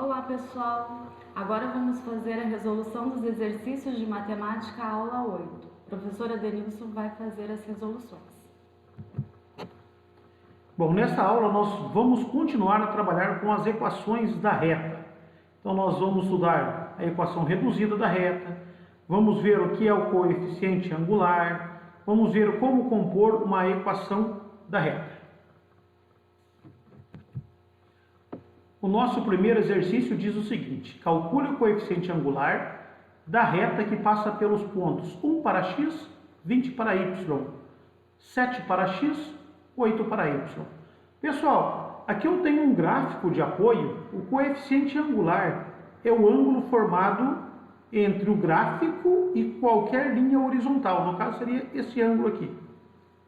Olá pessoal, agora vamos fazer a resolução dos exercícios de matemática aula 8. A professora Denilson vai fazer as resoluções. Bom, nessa aula nós vamos continuar a trabalhar com as equações da reta. Então nós vamos estudar a equação reduzida da reta, vamos ver o que é o coeficiente angular, vamos ver como compor uma equação da reta. O nosso primeiro exercício diz o seguinte: calcule o coeficiente angular da reta que passa pelos pontos 1 para x, 20 para y, 7 para x, 8 para y. Pessoal, aqui eu tenho um gráfico de apoio. O coeficiente angular é o ângulo formado entre o gráfico e qualquer linha horizontal. No caso seria esse ângulo aqui.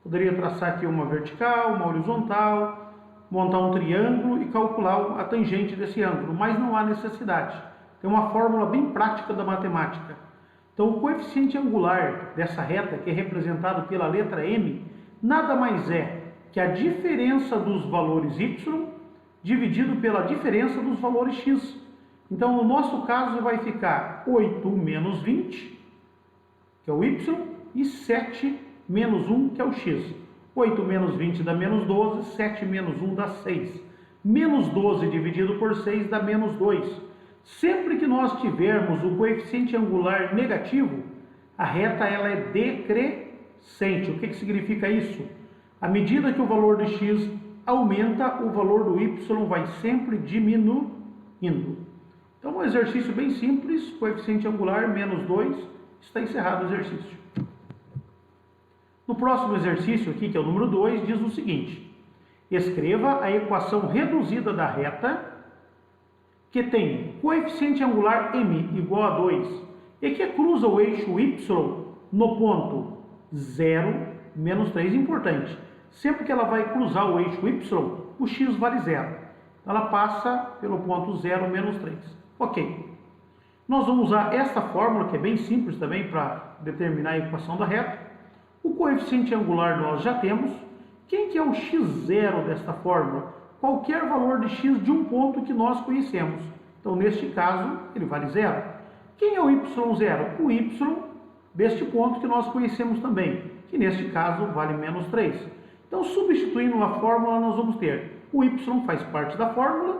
Poderia traçar aqui uma vertical, uma horizontal, montar um triângulo e calcular a tangente desse ângulo, mas não há necessidade. Tem uma fórmula bem prática da matemática. Então, o coeficiente angular dessa reta, que é representado pela letra M, nada mais é que a diferença dos valores y dividido pela diferença dos valores x. Então, no nosso caso, vai ficar 8 menos 20, que é o y, e 7 menos 1, que é o x. 8 menos 20 dá menos 12, 7 menos 1 dá 6. Menos 12 dividido por 6 dá menos 2. Sempre que nós tivermos o coeficiente angular negativo, a reta ela é decrescente. O que significa isso? À medida que o valor de x aumenta, o valor do y vai sempre diminuindo. Então, um exercício bem simples, coeficiente angular menos 2, está encerrado o exercício. No próximo exercício aqui, que é o número 2, diz o seguinte: escreva a equação reduzida da reta que tem coeficiente angular m igual a 2 e que cruza o eixo y no ponto 0, menos 3. Importante, sempre que ela vai cruzar o eixo y, o x vale 0. Ela passa pelo ponto 0, menos 3. Ok. Nós vamos usar esta fórmula, que é bem simples também, para determinar a equação da reta. O coeficiente angular nós já temos. Quem que é o x0 desta fórmula? Qualquer valor de x de um ponto que nós conhecemos. Então, neste caso, ele vale 0. Quem é o y0? O y deste ponto que nós conhecemos também, que neste caso vale menos 3. Então, substituindo a fórmula, nós vamos ter o y faz parte da fórmula,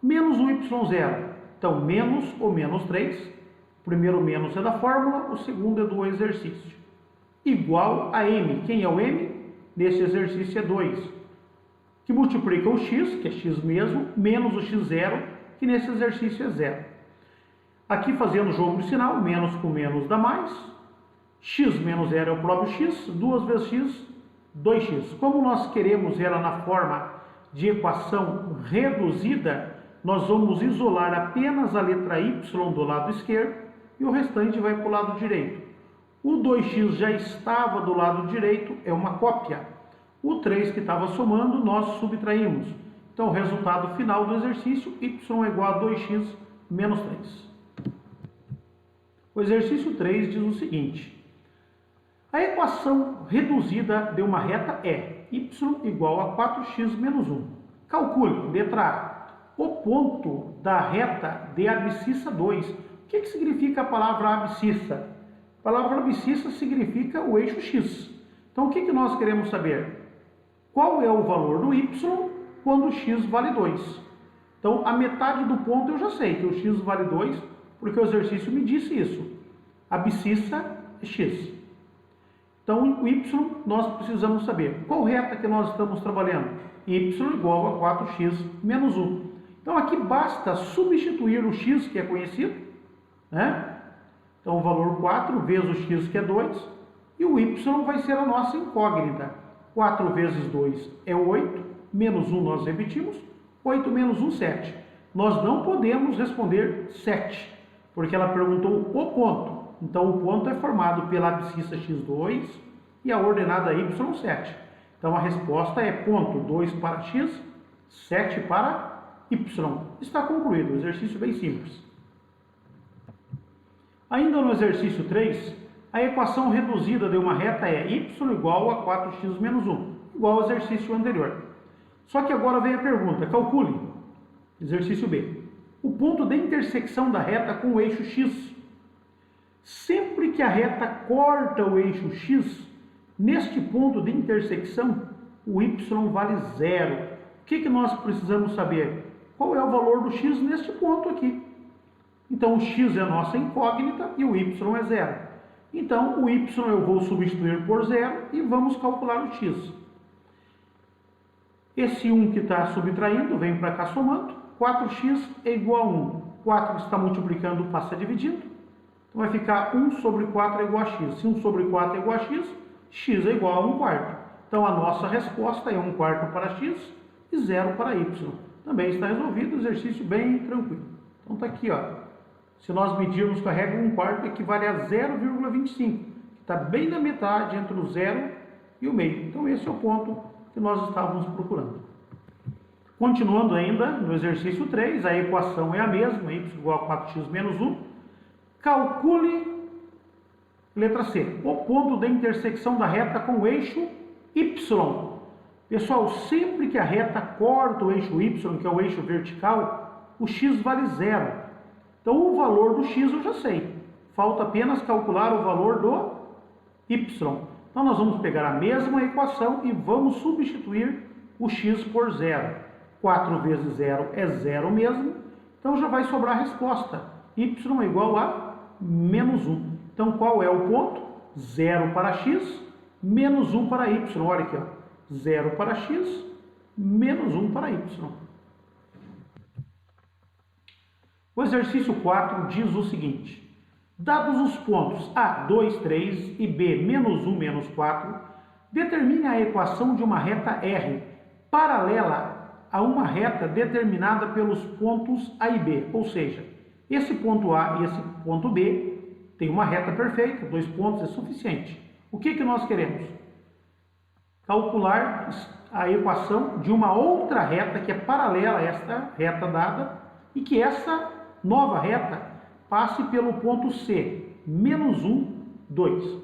menos o y0. Então, menos ou menos 3. O primeiro menos é da fórmula, o segundo é do exercício. Igual a m. Quem é o m? Nesse exercício é 2. Que multiplica o x, que é x mesmo, menos o x0, que nesse exercício é 0. Aqui fazendo o jogo de sinal, menos com menos dá mais. X menos 0 é o próprio x, 2 vezes x, 2x. Como nós queremos ela na forma de equação reduzida, nós vamos isolar apenas a letra y do lado esquerdo e o restante vai para o lado direito. O 2x já estava do lado direito, é uma cópia. O 3 que estava somando, nós subtraímos. Então, o resultado final do exercício, y é igual a 2x menos 3. O exercício 3 diz o seguinte: a equação reduzida de uma reta é y igual a 4x menos 1. Calcule, letra A, o ponto da reta de abscissa 2. O que significa a palavra abscissa? A palavra abscissa significa o eixo x. Então, o que nós queremos saber? Qual é o valor do y quando o x vale 2? Então, a metade do ponto eu já sei, que o x vale 2, porque o exercício me disse isso. Abscissa é x. Então, o y nós precisamos saber. Qual reta que nós estamos trabalhando? Y igual a 4x menos 1. Então, aqui basta substituir o x, que é conhecido, né? Então, o valor 4 vezes o x, que é 2, e o y vai ser a nossa incógnita. 4 vezes 2 é 8, menos 1 nós repetimos, 8 menos 1, 7. Nós não podemos responder 7, porque ela perguntou o ponto. Então, o ponto é formado pela abscissa x2 e a ordenada y7. Então, a resposta é ponto 2 para x, 7 para y. Está concluído, exercício bem simples. Ainda no exercício 3, a equação reduzida de uma reta é y igual a 4x menos 1, igual ao exercício anterior. Só que agora vem a pergunta, calcule, exercício B. o ponto de intersecção da reta com o eixo x. Sempre que a reta corta o eixo x, neste ponto de intersecção, o y vale zero. O que nós precisamos saber? Qual é o valor do x neste ponto aqui? Então, o x é a nossa incógnita e o y é zero. Então, o y eu vou substituir por zero e vamos calcular o x. Esse 1 que está subtraindo vem para cá somando. 4x é igual a 1. 4 está multiplicando, passa dividindo. Então, vai ficar 1 sobre 4 é igual a x. Se 1 sobre 4 é igual a x, x é igual a 1 quarto. Então, a nossa resposta é 1 quarto para x e 0 para y. Também está resolvido, exercício bem tranquilo. Então, está aqui, ó. Se nós medirmos com a regra 1 quarto, equivale a 0,25, que está bem na metade entre o 0 e o meio. Então, esse é o ponto que nós estávamos procurando. Continuando ainda no exercício 3, a equação é a mesma, y igual a 4x menos 1. Calcule, letra C, o ponto de intersecção da reta com o eixo y. Pessoal, sempre que a reta corta o eixo y, que é o eixo vertical, o x vale zero. Então, o valor do x eu já sei. Falta apenas calcular o valor do y. Então, nós vamos pegar a mesma equação e vamos substituir o x por zero. 4 vezes 0 é 0 mesmo. Então, já vai sobrar a resposta. Y é igual a menos 1. Então, qual é o ponto? 0 para x, menos 1 para y. Olha aqui, ó. 0 para x, menos 1 para y. O exercício 4 diz o seguinte: dados os pontos A, 2, 3 e B, menos 1, menos 4, determine a equação de uma reta R paralela a uma reta determinada pelos pontos A e B. Ou seja, esse ponto A e esse ponto B tem uma reta perfeita, 2 pontos é suficiente. O que nós queremos? Calcular a equação de uma outra reta que é paralela a esta reta dada e que essa nova reta passe pelo ponto C, menos 1, 2.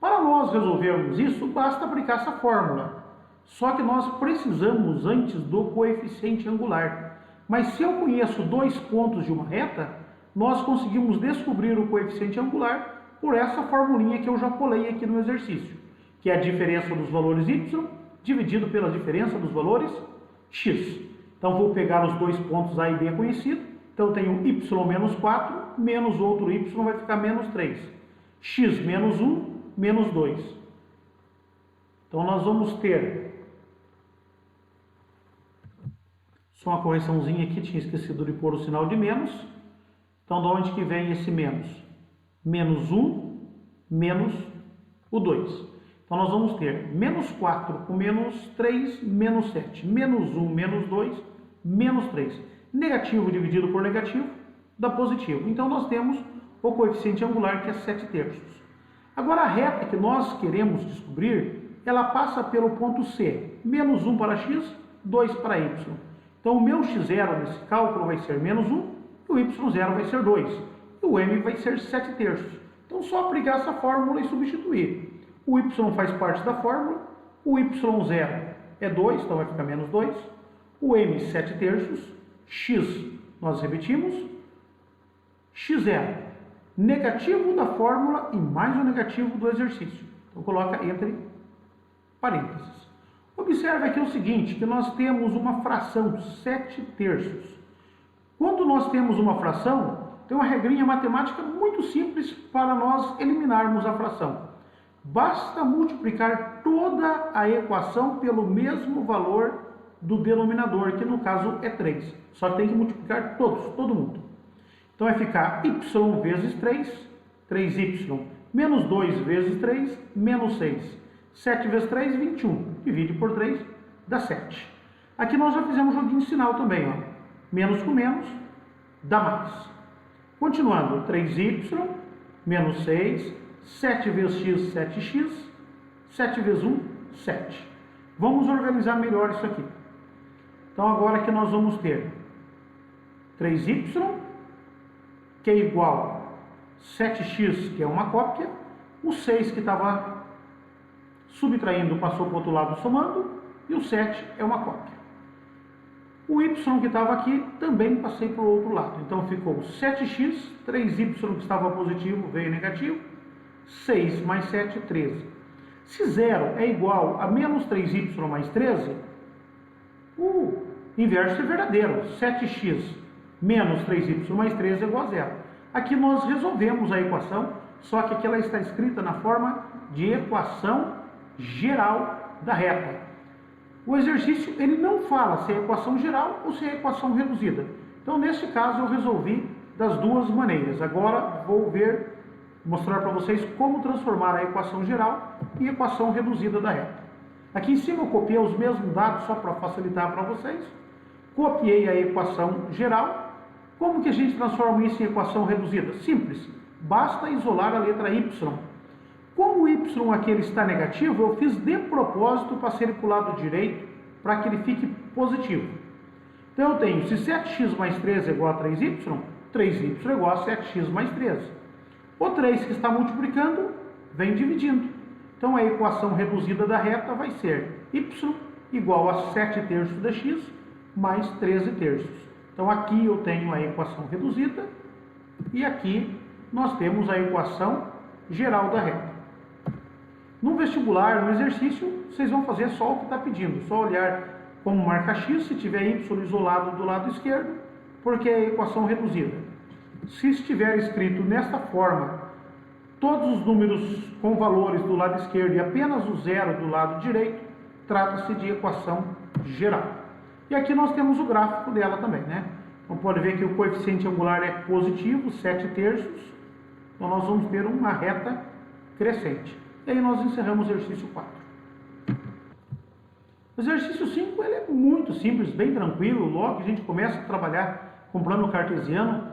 Para nós resolvermos isso, basta aplicar essa fórmula. Só que nós precisamos antes do coeficiente angular. Mas se eu conheço 2 pontos de uma reta, nós conseguimos descobrir o coeficiente angular por essa formulinha que eu já colei aqui no exercício, que é a diferença dos valores y dividido pela diferença dos valores x. Então, vou pegar os 2 pontos A e B conhecidos. Então, eu tenho y menos 4, menos outro y vai ficar menos 3. X menos 1, menos 2. Então, nós vamos ter... Só uma correçãozinha aqui, tinha esquecido de pôr o sinal de menos. Então, de onde que vem esse menos? Menos 1, menos o 2. Então, nós vamos ter menos 4 com menos 3, menos 7. Menos 1, menos 2, menos 3. Negativo dividido por negativo dá positivo. Então, nós temos o coeficiente angular, que é 7 terços. Agora, a reta que nós queremos descobrir, ela passa pelo ponto C. Menos 1 para x, 2 para y. Então, o meu x0 nesse cálculo vai ser menos 1, e o y0 vai ser 2. E o m vai ser 7 terços. Então, só aplicar essa fórmula e substituir. O y faz parte da fórmula. O y0 é 2, então vai ficar menos 2. O m, 7 terços. X, nós repetimos, x0, negativo da fórmula e mais o negativo do exercício. Então, coloca entre parênteses. Observe aqui o seguinte, que nós temos uma fração, 7 terços. Quando nós temos uma fração, tem uma regrinha matemática muito simples para nós eliminarmos a fração. Basta multiplicar toda a equação pelo mesmo valor do denominador, que no caso é 3. Só tem que multiplicar todos, todo mundo. Então vai ficar y vezes 3, 3y, menos 2 vezes 3, menos 6. 7 vezes 3, 21. Divide por 3, dá 7. Aqui nós já fizemos um joguinho de sinal também, ó. Menos com menos, dá mais. Continuando, 3y, menos 6, 7 vezes x, 7x, 7 vezes 1, 7. Vamos organizar melhor isso aqui. Então, agora que nós vamos ter 3y, que é igual a 7x, que é uma cópia, o 6 que estava subtraindo passou para o outro lado somando, e o 7 é uma cópia. O y que estava aqui também passei para o outro lado. Então ficou 7x, 3y que estava positivo veio negativo, 6 mais 7, 13. Se 0 é igual a menos 3y mais 13, o inverso é verdadeiro. 7x menos 3y mais 13 é igual a 0. Aqui nós resolvemos a equação, só que aqui ela está escrita na forma de equação geral da reta. O exercício ele não fala se é equação geral ou se é equação reduzida. Então, neste caso, eu resolvi das duas maneiras. Agora, vou mostrar para vocês como transformar a equação geral em equação reduzida da reta. Aqui em cima eu copiei os mesmos dados só para facilitar para vocês. Copiei a equação geral. Como que a gente transforma isso em equação reduzida? Simples. Basta isolar a letra y. Como o y aqui ele está negativo, eu fiz de propósito para ser para o lado direito, para que ele fique positivo. Então eu tenho, se 7x mais 13 é igual a 3y, 3y é igual a 7x mais 13. O 3 que está multiplicando, vem dividindo. Então a equação reduzida da reta vai ser y igual a 7 terços de x mais 13 terços. Então aqui eu tenho a equação reduzida e aqui nós temos a equação geral da reta. No vestibular, no exercício, vocês vão fazer só o que está pedindo. Só olhar como marca x, se tiver y isolado do lado esquerdo, porque é a equação reduzida. Se estiver escrito nesta forma, todos os números com valores do lado esquerdo e apenas o zero do lado direito, trata-se de equação geral. E aqui nós temos o gráfico dela também, né? Então pode ver que o coeficiente angular é positivo, 7 terços. Então nós vamos ter uma reta crescente. E aí nós encerramos o exercício 4. O exercício 5 ele é muito simples, bem tranquilo. Logo que a gente começa a trabalhar com plano cartesiano,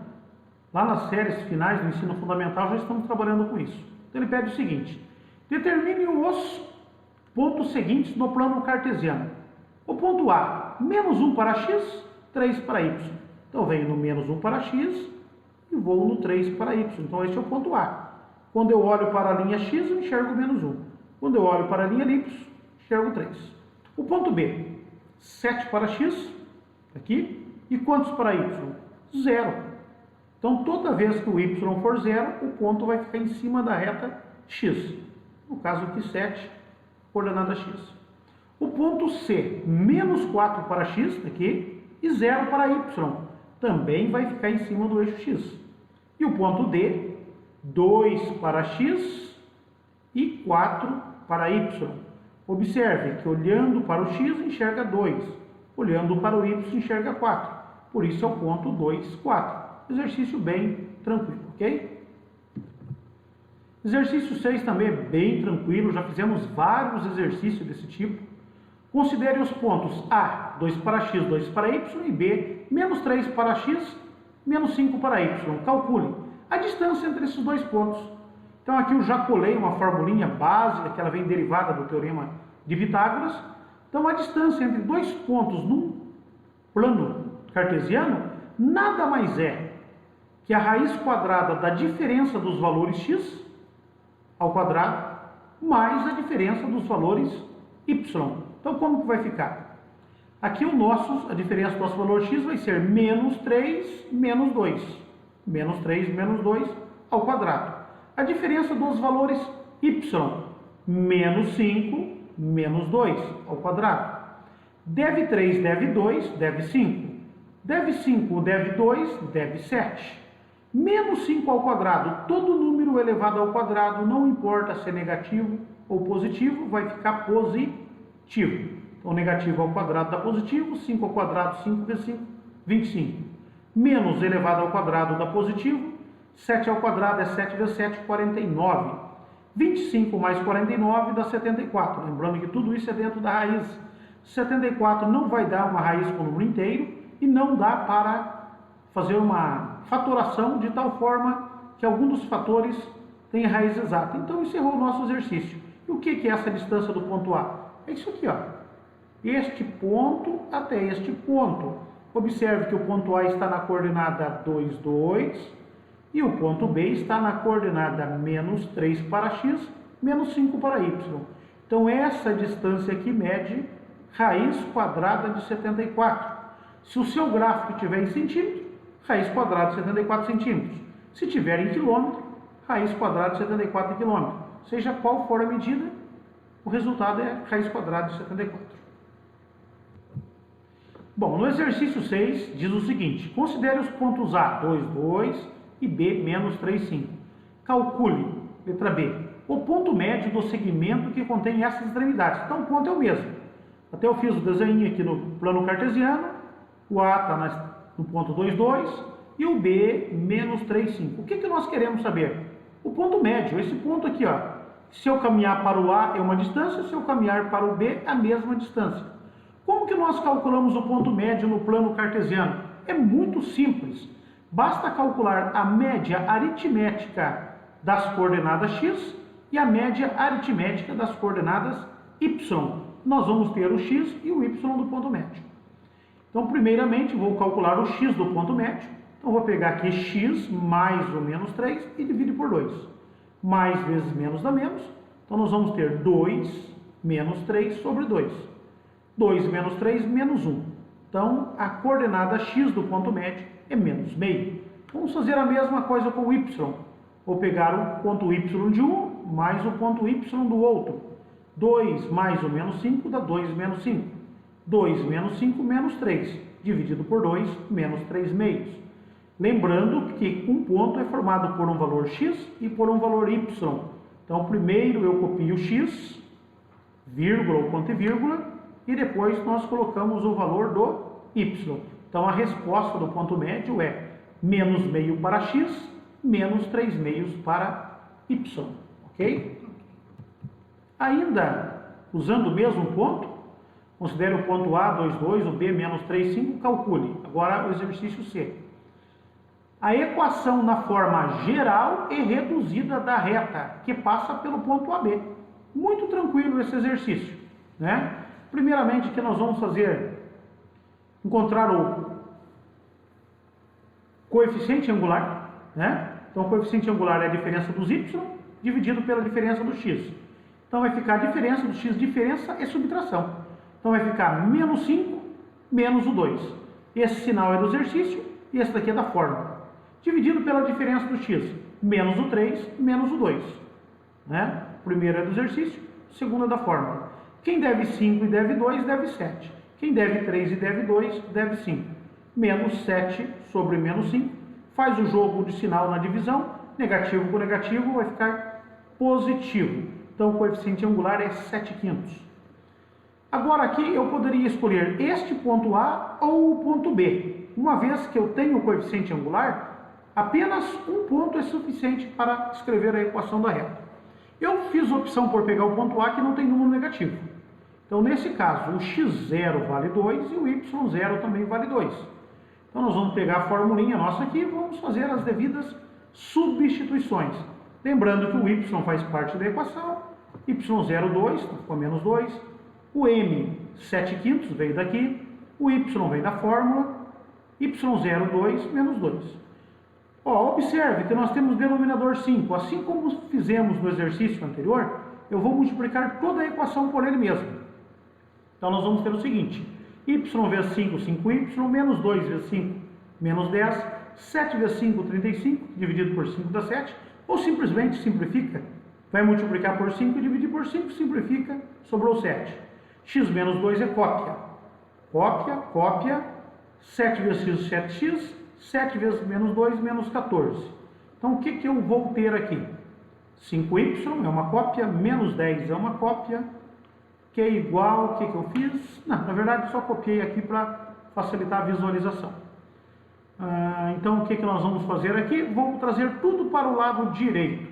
lá nas séries finais do ensino fundamental já estamos trabalhando com isso. Então ele pede o seguinte: determine os pontos seguintes no plano cartesiano. O ponto A, menos 1 para x, 3 para y. Então eu venho no menos 1 para x e vou no 3 para y. Então este é o ponto A. Quando eu olho para a linha x, eu enxergo menos 1. Quando eu olho para a linha y, enxergo 3. O ponto B, 7 para x, aqui, e quantos para y? 0. Então, toda vez que o y for 0, o ponto vai ficar em cima da reta x. No caso aqui, 7, coordenada x. O ponto C, menos 4 para x, aqui, e 0 para y. Também vai ficar em cima do eixo x. E o ponto D, 2 para x e 4 para y. Observe que olhando para o x enxerga 2, olhando para o y enxerga 4. Por isso é o ponto 2, 4. Exercício bem tranquilo, ok? Exercício 6 também é bem tranquilo, já fizemos vários exercícios desse tipo. Considere os pontos A, 2 para x, 2 para y, e B, menos 3 para x, menos 5 para y. Calcule a distância entre esses dois pontos. Então aqui eu já colei uma formulinha básica, que ela vem derivada do teorema de Pitágoras. Então a distância entre dois pontos num plano cartesiano nada mais é que a raiz quadrada da diferença dos valores x ao quadrado mais a diferença dos valores y. Então como que vai ficar? Aqui a diferença do nosso valor x vai ser menos 3 menos 2. Menos 3 menos 2 ao quadrado. A diferença dos valores y, menos 5 menos 2 ao quadrado. Deve 3, deve 2, deve 5. Deve 5, deve 2, deve 7. Menos 5 ao quadrado, todo número elevado ao quadrado, não importa se é negativo ou positivo, vai ficar positivo. Então, negativo ao quadrado dá positivo, 5 ao quadrado, 5 vezes 5, 25. Menos elevado ao quadrado dá positivo, 7 ao quadrado é 7 vezes 7, 49. 25 mais 49 dá 74. Lembrando que tudo isso é dentro da raiz. 74 não vai dar uma raiz com o número inteiro e não dá para fazer uma fatoração de tal forma que algum dos fatores tenha raiz exata. Então encerrou o nosso exercício. E o que é essa distância do ponto A? É isso aqui, ó. Este ponto até este ponto. Observe que o ponto A está na coordenada 2, 2 e o ponto B está na coordenada menos 3 para x, menos 5 para y. Então essa distância aqui mede raiz quadrada de 74. Se o seu gráfico tiver em centímetro, raiz quadrada de 74 centímetros. Se tiver em quilômetro, raiz quadrada de 74 quilômetros. Seja qual for a medida, o resultado é raiz quadrada de 74. Bom, no exercício 6 diz o seguinte: considere os pontos A, 2, 2 e B, menos 3, 5. Calcule, letra B, o ponto médio do segmento que contém essas extremidades. Então o ponto é o mesmo. Até eu fiz o desenho aqui no plano cartesiano, o A está no ponto 2, 2 e o B, menos 3, 5. O que nós queremos saber? O ponto médio, esse ponto aqui, ó. Se eu caminhar para o A é uma distância, se eu caminhar para o B é a mesma distância. Como que nós calculamos o ponto médio no plano cartesiano? É muito simples. Basta calcular a média aritmética das coordenadas x e a média aritmética das coordenadas y. Nós vamos ter o x e o y do ponto médio. Então, primeiramente, vou calcular o x do ponto médio. Então, vou pegar aqui x mais ou menos 3 e dividir por 2. Mais vezes menos dá menos. Então, nós vamos ter 2 menos 3 sobre 2. 2 menos 3, menos 1. Então, a coordenada x do ponto médio é menos meio. Vamos fazer a mesma coisa com o y. Vou pegar o ponto y de um mais o ponto y do outro. 2 mais ou menos 5 dá 2 menos 5. 2 menos 5, menos 3. Dividido por 2, menos 3 meios. Lembrando que um ponto é formado por um valor x e por um valor y. Então, primeiro eu copio x, vírgula ou ponto e vírgula, e depois nós colocamos o valor do y. Então, a resposta do ponto médio é menos meio para x, menos 3 meios para y. Ok? Ainda, usando o mesmo ponto, considere o ponto A, 2, 2, o B, menos 3, 5, calcule. Agora, o exercício C. A equação na forma geral e reduzida da reta, que passa pelo ponto AB. Muito tranquilo esse exercício, né? Primeiramente, o que nós vamos fazer? Encontrar o coeficiente angular, né? Então, o coeficiente angular é a diferença dos y dividido pela diferença do x. Então, vai ficar a diferença do x, diferença é subtração. Então, vai ficar menos 5 menos o 2. Esse sinal é do exercício e esse daqui é da fórmula. Dividido pela diferença do x, menos o 3 menos o 2. Né? O primeiro é do exercício, o segundo é da fórmula. Quem deve 5 e deve 2, deve 7. Quem deve 3 e deve 2, deve 5. Menos 7 sobre menos 5. Faz o jogo de sinal na divisão. Negativo com negativo vai ficar positivo. Então, o coeficiente angular é 7/5. Agora, aqui eu poderia escolher este ponto A ou o ponto B. Uma vez que eu tenho o coeficiente angular, apenas um ponto é suficiente para escrever a equação da reta. Eu fiz a opção por pegar o ponto A que não tem número negativo. Então, nesse caso, o x0 vale 2 e o y0 também vale 2. Então, nós vamos pegar a formulinha nossa aqui e vamos fazer as devidas substituições. Lembrando que o y faz parte da equação, y0, 2, então ficou menos 2. O m, 7/5, veio daqui. O y veio da fórmula. y0, 2, menos 2. Ó, observe que nós temos denominador 5. Assim como fizemos no exercício anterior, eu vou multiplicar toda a equação por ele mesmo. Então, nós vamos ter o seguinte: y vezes 5, 5y, menos 2 vezes 5, menos 10, 7 vezes 5, 35, dividido por 5 dá 7, ou simplesmente simplifica, vai multiplicar por 5 e dividir por 5, simplifica, sobrou 7. X menos 2 é cópia. Cópia, cópia, 7 vezes x, 7x, 7 vezes menos 2, menos 14. Então, o que eu vou ter aqui? 5y é uma cópia, menos 10 é uma cópia, que é igual, o que eu fiz? Não, na verdade, só copiei aqui para facilitar a visualização. Então, o que nós vamos fazer aqui? Vamos trazer tudo para o lado direito.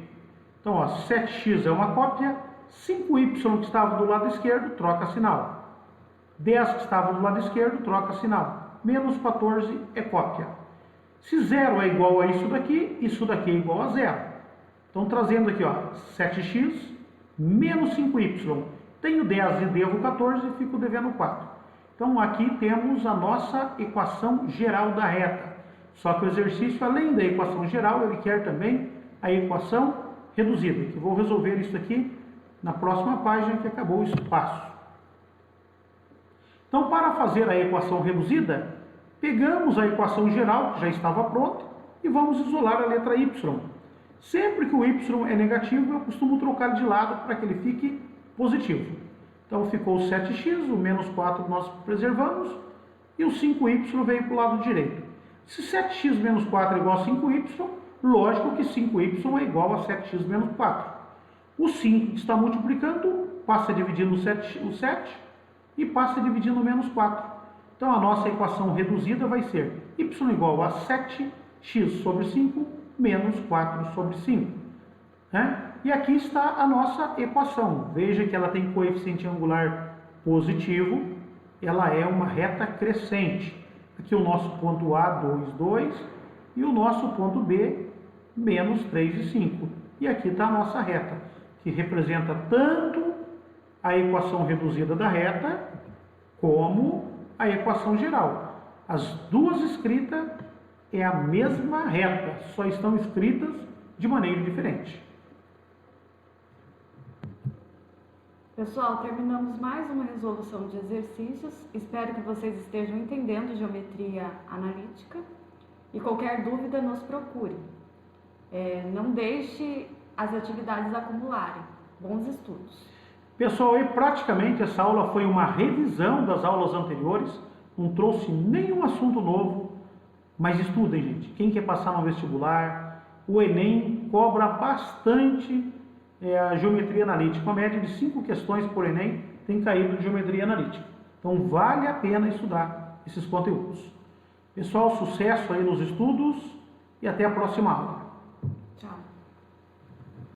Então, ó, 7x é uma cópia, 5y que estava do lado esquerdo, troca sinal. 10 que estava do lado esquerdo, troca sinal. Menos 14 é cópia. Se 0 é igual a isso daqui é igual a 0. Então, trazendo aqui, ó, 7x menos 5y. Tenho 10 e devo 14 e fico devendo 4. Então, aqui temos a nossa equação geral da reta. Só que o exercício, além da equação geral, ele quer também a equação reduzida, que vou resolver isso aqui na próxima página, que acabou o espaço. Então, para fazer a equação reduzida, Pegamos a equação geral, que já estava pronta, e vamos isolar a letra y. Sempre que o y é negativo, eu costumo trocar de lado para que ele fique positivo. Então ficou o 7x, o menos 4 nós preservamos, e o 5y veio para o lado direito. Se 7x menos 4 é igual a 5y, lógico que 5y é igual a 7x menos 4. O 5 que está multiplicando passa dividindo o 7 e passa dividindo o menos 4. Então a nossa equação reduzida vai ser y igual a 7x sobre 5 menos 4 sobre 5. Né? E aqui está a nossa equação. Veja que ela tem coeficiente angular positivo, ela é uma reta crescente. Aqui o nosso ponto A, 2, 2, e o nosso ponto B, menos 3 e 5. E aqui está a nossa reta, que representa tanto a equação reduzida da reta, como a equação geral. As duas escritas é a mesma reta, só estão escritas de maneira diferente. Pessoal, terminamos mais uma resolução de exercícios. Espero que vocês estejam entendendo geometria analítica. E qualquer dúvida, nos procure. Não deixe as atividades acumularem. Bons estudos. Pessoal, e praticamente essa aula foi uma revisão das aulas anteriores. Não trouxe nenhum assunto novo. Mas estudem, gente. Quem quer passar no vestibular, o Enem cobra bastante a geometria analítica. Uma média de 5 questões por Enem tem caído de geometria analítica. Então vale a pena estudar esses conteúdos. Pessoal, sucesso aí nos estudos e até a próxima aula.